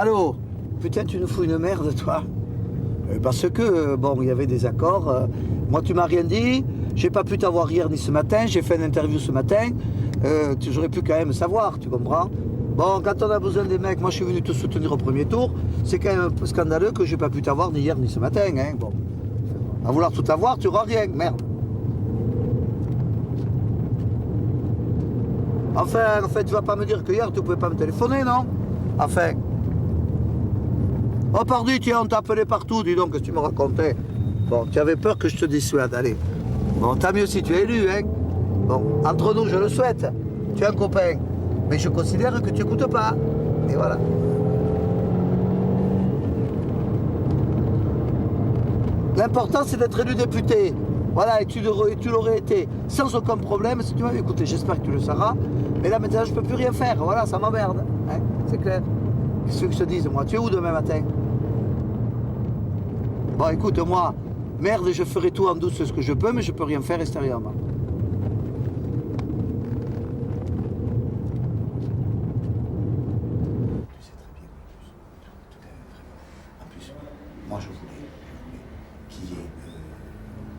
Allô? Putain, tu nous fous une merde, toi. Parce que, bon, il y avait des accords. Moi, tu m'as rien dit. J'ai pas pu t'avoir hier ni ce matin. J'ai fait une interview ce matin. J'aurais pu quand même savoir, tu comprends? Bon, quand on a besoin des mecs, moi je suis venu te soutenir au premier tour. C'est quand même un peu scandaleux que j'ai pas pu t'avoir ni hier ni ce matin. Hein. Bon. À vouloir tout avoir, tu auras rien. Merde. Enfin, en fait, tu vas pas me dire que hier tu pouvais pas me téléphoner, non? Enfin. Oh, pardon, tiens, on t'appelait partout, dis donc, qu'est-ce que tu me racontais? Bon, tu avais peur que je te dissuade, allez. Bon, tant mieux si tu es élu, hein. Bon, entre nous, je le souhaite. Tu es un copain. Mais je considère que tu n'écoutes pas. Et voilà. L'important, c'est d'être élu député. Voilà, et tu l'aurais été sans aucun problème si tu m'avais écouté. J'espère que tu le sauras. Mais là, maintenant, je ne peux plus rien faire. Voilà, ça m'emmerde. Hein, c'est clair. Qu'est-ce que je te dise, moi? Tu es où demain matin? Bon, écoute, moi, merde, je ferai tout en douce ce que je peux, mais je ne peux rien faire extérieurement. En plus, moi, je voulais qu'il y ait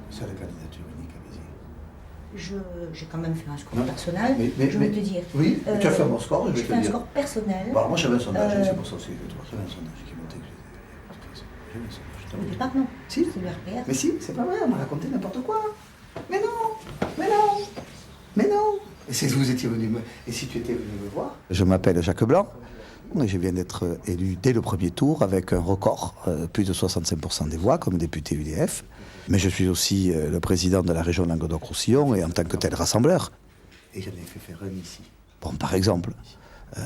seule candidature unique à Béziers. J'ai quand même fait un score personnel, je vais te dire. Oui, tu as fait un bon score, je vais te dire. J'ai fait un score personnel. Bon, alors moi, j'avais un sondage, c'est pour ça aussi que toi, j'avais un sondage qui montait. J'avais un sondage. Au départ, non. Si. C'est le RPR. Mais si, c'est pas vrai, on m'a raconté n'importe quoi. Mais non, mais non, mais non. Et si vous étiez venu et si tu étais venu me voir? Je m'appelle Jacques Blanc et je viens d'être élu dès le premier tour avec un record, plus de 65% des voix comme député UDF. Mais je suis aussi le président de la région Languedoc-Roussillon et en tant que tel rassembleur. Et j'en ai fait faire un ici. Bon, par exemple,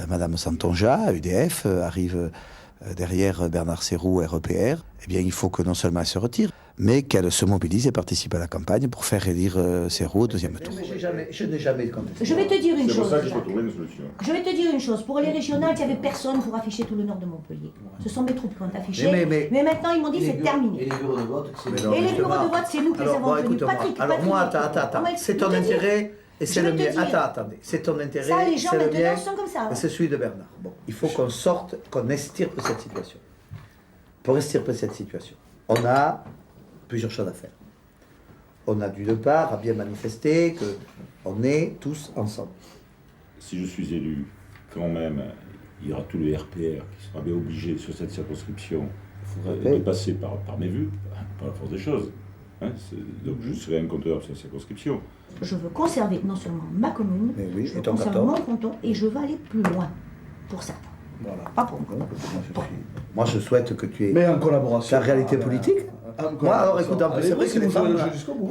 Madame Santonja, UDF, arrive derrière Bernard Serroux, REPR. Eh bien, il faut que non seulement elle se retire, mais qu'elle se mobilise et participe à la campagne pour faire élire Serroux au deuxième tour. Je n'ai jamais contesté. Je vais te dire une chose. C'est pour ça qu'il faut trouver une solution. Je vais te dire une chose. Pour les régionales, il n'y avait personne pour afficher tout le nord de Montpellier. Ce sont mes troupes qui ont affiché. Mais maintenant, ils m'ont dit c'est terminé. Et les bureaux de vote, c'est Et les bureaux de vote, c'est nous qui les avons tenus. Patrick, alors moi, attends. C'est ton intérêt et c'est le mien. Attendez. C'est ton intérêt. Ça, les gens c'est le maintenant mien, sont comme ça. et c'est celui de Bernard. Bon, il faut qu'on sorte, qu'on extirpe cette situation. Pour extirper cette situation, on a plusieurs choses à faire. On a d'une part à bien manifester qu'on est tous ensemble. Si je suis élu, quand même, il y aura tous les RPR qui seront bien obligés sur cette circonscription. Il faudra dépasser par mes vues, par la force des choses. Hein, donc je serai incontournable sur la circonscription. Je veux conserver non seulement ma commune, Oui, je veux conserver mon canton et je veux aller plus loin pour certains. Voilà. Pas pour moi. Moi, je souhaite que tu aies Mais en collaboration. ta réalité politique. Moi, alors écoute, en plus, c'est vrai que les femmes.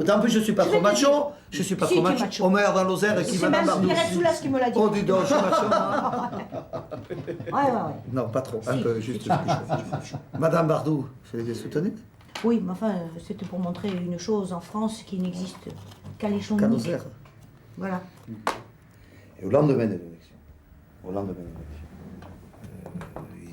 En plus, je suis pas trop macho. Je suis pas trop macho. Omer dans l'Osaire qui C'est Madame même Bardou. Pierre Soulas qui me l'a dit. Oh, dis donc, je suis macho. Ouais. Non, pas trop. Un peu, juste. Madame Bardou, je les ai soutenues. Oui, mais enfin, c'était pour montrer une chose en France qui n'existe qu'à l'échelon Qu'à unique. l'Osaire. Voilà. Et au lendemain de l'élection,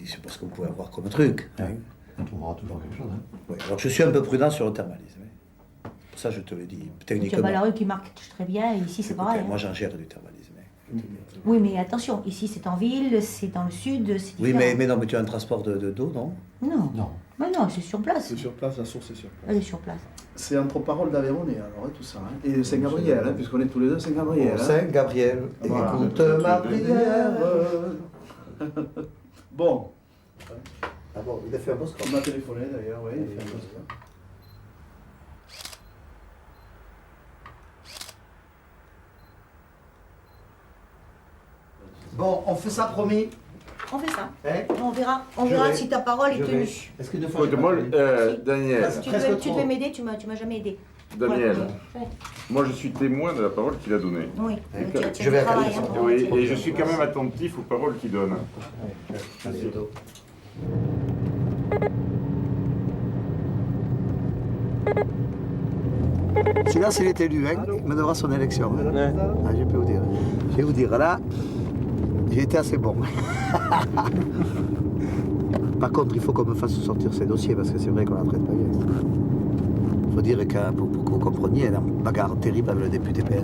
je sais pas ce qu'on pouvait avoir comme truc. Hein. On trouvera toujours quelque chose. Hein. Oui, alors je suis un peu prudent sur le thermalisme. Hein. Pour ça, je te le dis techniquement. Tu as la rue qui marque très bien, et ici c'est pareil. Moi, Hein. j'en gère du thermalisme. Hein. Oui, mais attention, ici c'est en ville, c'est dans le sud, c'est Oui, différent. mais non, mais tu as un transport d'eau, non? Non. Non. Mais non, c'est sur place. C'est sur place, la source est sur place. Elle est sur place. C'est entre paroles d'Aveyronais, alors, hein, tout ça. Hein. Et Saint-Gabriel, hein, puisqu'on est tous les deux Saint-Gabriel. Hein. Saint-Gabriel, Voilà. écoute ma prière. Bon. Ah bon, il a fait un beau score. On m'a téléphoné d'ailleurs, oui. Il a fait un beau score. Bon, on fait ça, promis. On fait ça. Hein? On verra Je vais. si ta parole est Je vais. tenue. Est-ce que deux fois Écoute, moi, Daniel, Tu Presque devais trop. m'aider, tu m'as jamais aidé. Daniel, Ouais. moi je suis témoin de la parole qu'il a donnée. Oui, que- tu as je vais du travail, accueillir hein, ça. pour Oui, entier. et je suis quand même attentif aux paroles qu'il donne. À bientôt. Celui-là, s'il est élu, hein, il me donnera son élection. Hein. Ah, je peux vous dire. Je vais vous dire, là, j'ai été assez bon. Par contre, il faut qu'on me fasse sortir ces dossiers, parce que c'est vrai qu'on la traite pas bien. Il faut dire que, pour que vous compreniez, il y a une bagarre terrible avec le député PR.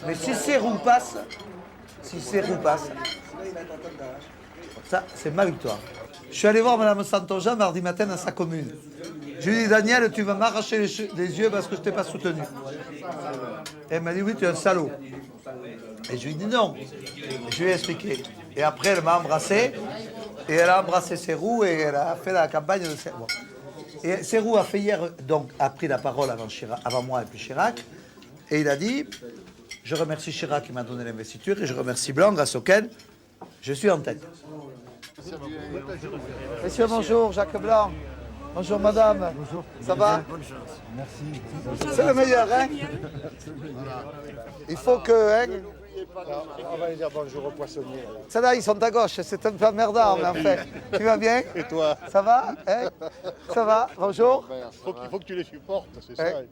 Mais si Serroux passe, Si Serroux passe. Ça, c'est ma victoire. Je suis allé voir Mme Santonja mardi matin dans sa commune. Je lui ai dit, Daniel, tu vas m'arracher les yeux parce que je ne t'ai pas soutenu. Elle m'a dit, oui, tu es un salaud. Et je lui ai dit non. Je lui ai expliqué. Et après, elle m'a embrassé. Et elle a embrassé Serroux et elle a fait la campagne de Serroux. Et Serroux a fait hier, donc, a pris la parole avant moi et puis Chirac. Et il a dit, je remercie Chirac qui m'a donné l'investiture et je remercie Blanc grâce auquel je suis en tête. Messieurs, bonjour, Jacques Blanc. Bonjour madame. Bonjour. Ça va? Merci. C'est le meilleur, hein? Il faut que... Hein? On va aller dire bonjour aux poissonniers. Ça là, ils sont à gauche, c'est un peu emmerdant, mais en fait. Tu vas bien? Et toi? Ça va? Hein? Ça va? Bonjour? Il faut que tu les supportes, c'est ça.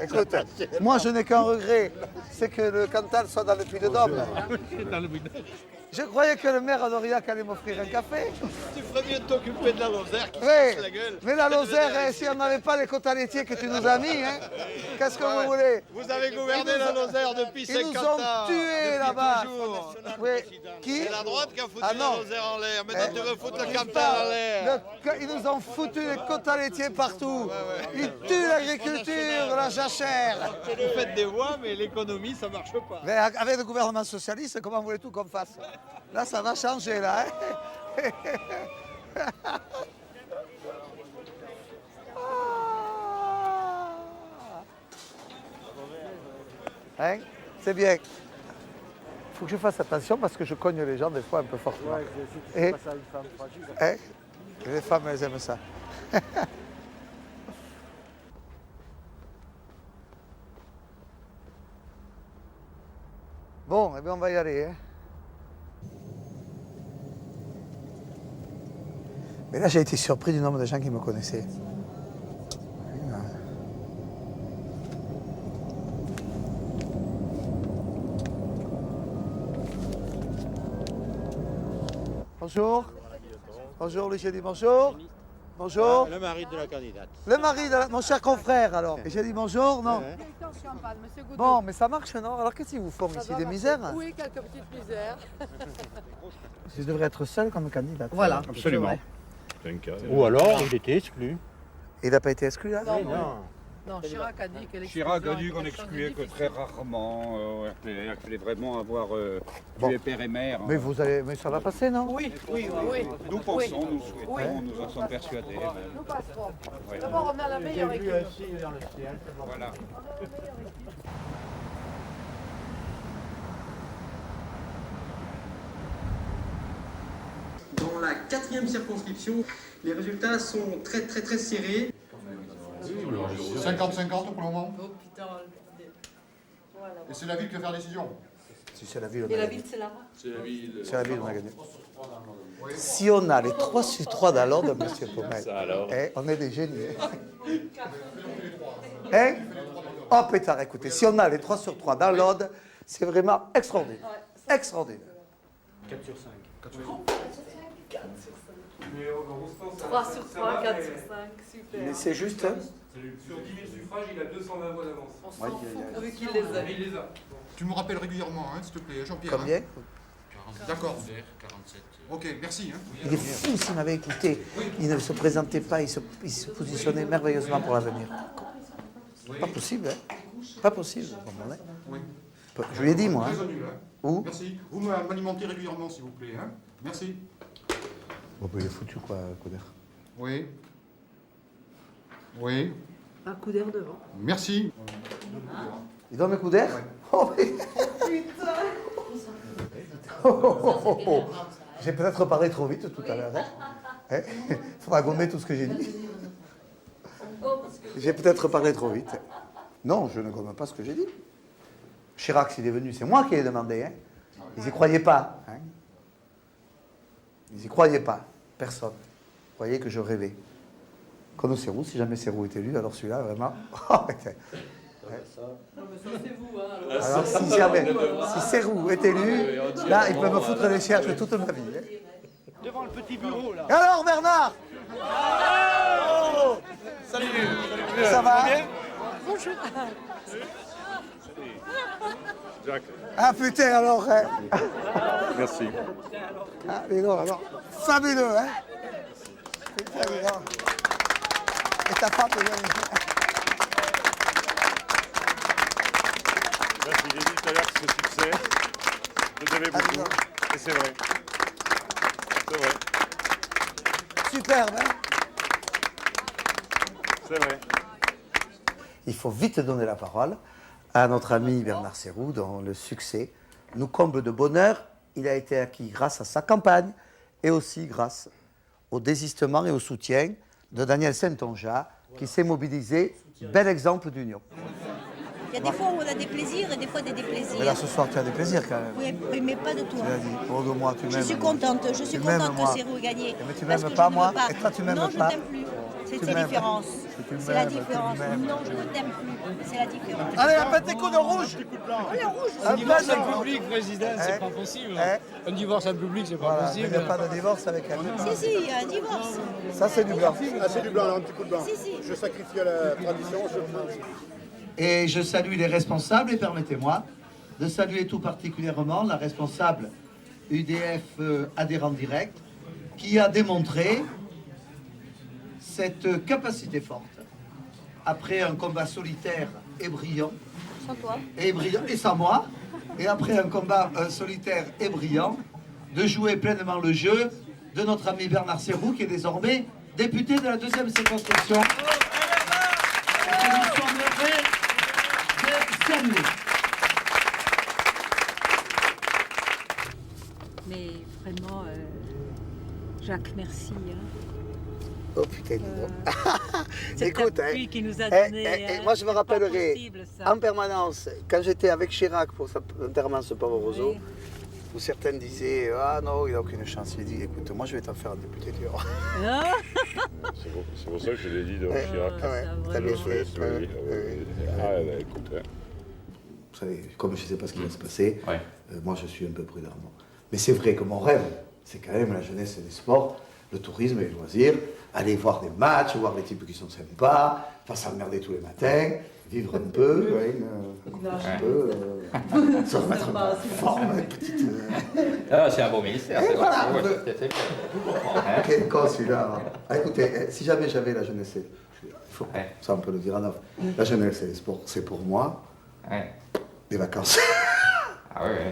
Écoute, moi je n'ai qu'un regret, c'est que le Cantal soit dans le Puy-de-Dôme. Je croyais que le maire d'Aurillac allait m'offrir un café. Tu ferais bien de t'occuper de la Lozère qui se Oui, la gueule. mais la Lozère, si on n'avait pas les quotas laitiers que tu nous as mis, hein, qu'est-ce que vous voulez? Vous avez gouverné la Lozère depuis 50 ans. Ils nous ont tués là-bas. Oui. Qui? C'est la droite qui a foutu la Lozère en l'air. Maintenant tu veux foutre le Cantal en l'air. Ils nous ont foutu les quotas laitiers partout. Ils tuent l'agriculture, la jachère. Vous faites des voix, mais l'économie, ça marche pas. Mais avec le gouvernement socialiste, comment voulez-vous qu'on fasse? Là, ça va changer, là. Hein? C'est bien. Il faut que je fasse attention parce que je cogne les gens des fois un peu fortement. Ouais, c'est pas ça une femme fragile. Hein? Les femmes, elles aiment ça. Bon, eh bien, on va y aller. Hein? Mais là, j'ai été surpris du nombre de gens qui me connaissaient. Bonjour. Bonjour, le j'ai dit bonjour. Bonjour. Le mari de la candidate. Le mari de mon cher confrère, alors. Et j'ai dit bonjour, non? Bon, mais ça marche, non? Alors qu'est-ce qu'ils vous font ici? Des misères? Oui, quelques petites misères. Je devrais être seul comme candidate. Voilà. Absolument. Ou alors, il était exclu. Il n'a pas été exclu, là? Non, Chirac a dit que Chirac a dit qu'on excluait que très rarement au RPR, qu'il fallait vraiment avoir du RPR. Mais vous allez, mais ça va passer, non? Oui. Nous pensons, nous souhaitons, nous en sommes persuadés. Nous passerons. D'abord, on a la meilleure équipe. Voilà. Dans la 4e circonscription, les résultats sont très serrés. 50-50 pour le moment. Et c'est la ville qui va faire décision. Si c'est la ville, Et la ville, c'est là. C'est la ville, on a gagné. Si on a les 3 sur 3 dans l'ordre, monsieur Pommel, on est des génies. Hein? Oh pétard, écoutez, si on a les 3 sur 3 dans l'ordre, c'est vraiment extraordinaire. Extraordinaire. 4 sur 5. 3 sur 3, 4 sur 5, super. Mais c'est juste. Sur 10 000 suffrages, il a 220 voix d'avance. On s'en fout, vu qu'il les a. Il les a. Tu me rappelles régulièrement, hein, s'il te plaît, Jean-Pierre. Combien? Hein. D'accord. 47. Ok, merci. Hein. Il est fou s'il m'avait écouté. Il ne se présentait pas, il se positionnait merveilleusement pour l'avenir. Pas possible, hein? Pas possible, vous comprenez? Oui. Je lui ai dit, moi. Très honnête, hein. Où? Merci. Vous m'alimentez régulièrement, s'il vous plaît. Hein. Merci. Bon, ben, il est foutu, quoi, Couder. Oui. Oui. Un coup d'air devant. Merci. Il donne un coup d'air? Oh, mais... Putain! J'ai peut-être parlé trop vite tout à l'heure. Hein? Il faudra gommer tout ce que j'ai dit. J'ai peut-être parlé trop vite. Non, je ne gomme pas ce que j'ai dit. Chirac, s'il est venu, c'est moi qui l'ai demandé. Hein? Ils n'y croyaient pas. Hein? Ils n'y croyaient pas. Personne. Ils croyaient que je rêvais. Comme Serroux, si jamais Serroux est élu, alors celui-là, vraiment... Non, mais ça, c'est vous, hein. Alors, si jamais, si Serroux est élu, là, il peut me foutre les cierges toute ma vie. Hein. Devant le petit bureau, là. Alors, Bernard! Salut. Ça va? Bonjour. Jacques. Ah putain alors, hein. Merci. Ah, mais non, alors, fabuleux, hein. Putain, mais non. Et ta femme, elle vient. Merci, j'ai dit tout à l'heure que ce succès, je le devais beaucoup. Et c'est vrai. C'est vrai. Superbe, hein. C'est vrai. Il faut vite donner la parole à notre ami Bernard Serroux, dont le succès nous comble de bonheur. Il a été acquis grâce à sa campagne et aussi grâce au désistement et au soutien de Daniel Saintongeat, qui s'est mobilisé. Bel exemple d'union. Il y a des fois où on a des plaisirs et des fois des déplaisirs. Mais là, ce soir, tu as des plaisirs quand même. Oui, mais pas de toi. Tu l'as dit. Pour de moi, tu m'aimes. Je suis contente que Serroux ait gagné. Mais tu parce m'aimes que pas, je ne moi. veux pas. Et toi, tu m'aimes pas. Non, je ne t'aime plus. C'est la différence. C'est la différence. m'aimes. Non, je ne t'aime plus. C'est la différence. Allez, un petit coup de rouge. Allez, rouge. Un divorce petit en coup. public, président, c'est pas possible. Un divorce en public, c'est pas Voilà, mais possible. il n'y a pas de divorce avec elle. Si, il y a un divorce. Ça, c'est du blanc. Ah, c'est du blanc, alors un petit coup de blanc. Si. Je sacrifie à la tradition, je prends. Et je salue les responsables et permettez-moi de saluer tout particulièrement la responsable UDF adhérent direct qui a démontré cette capacité forte après un combat solitaire et brillant. Sans toi. Et brillant, et sans moi, et après un combat solitaire et brillant, de jouer pleinement le jeu de notre ami Bernard Serroux, qui est désormais député de la 2e circonscription. Et que nous sommes heureux de saluer. Mais vraiment, Jacques, merci. Hein. Oh putain, écoute, appui qui nous a donné, moi je me rappellerai possible, ça. en permanence, quand j'étais avec Chirac pour l'enterrement ce pauvre roseau, où certains disaient ah non, il n'a aucune chance. Il dit écoute, moi je vais t'en faire un député, tu vois. C'est pour ça que je l'ai dit de Chirac. T'as bien fait. Écoute. Vous savez, comme je ne sais pas ce qui va se passer, moi je suis un peu prudent. Mais c'est vrai que mon rêve, c'est quand même la jeunesse et les sports, le tourisme et les loisirs, aller voir des matchs, voir les types qui sont sympas, pas s'emmerder tous les matins, vivre un peu, un peu, se remettre un peu en forme, une petite... c'est un beau ministère, c'est voilà, vrai. Quel con celui-là. Ah, écoutez, si jamais j'avais la jeunesse, ça on peut le dire en off, la jeunesse et les sports, c'est pour moi des vacances. Ah oui.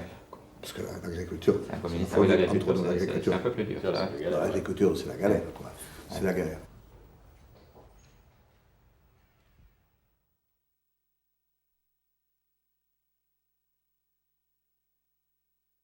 Parce que l'agriculture, c'est un peu plus dur. l'agriculture, c'est la galère, quoi. C'est la galère.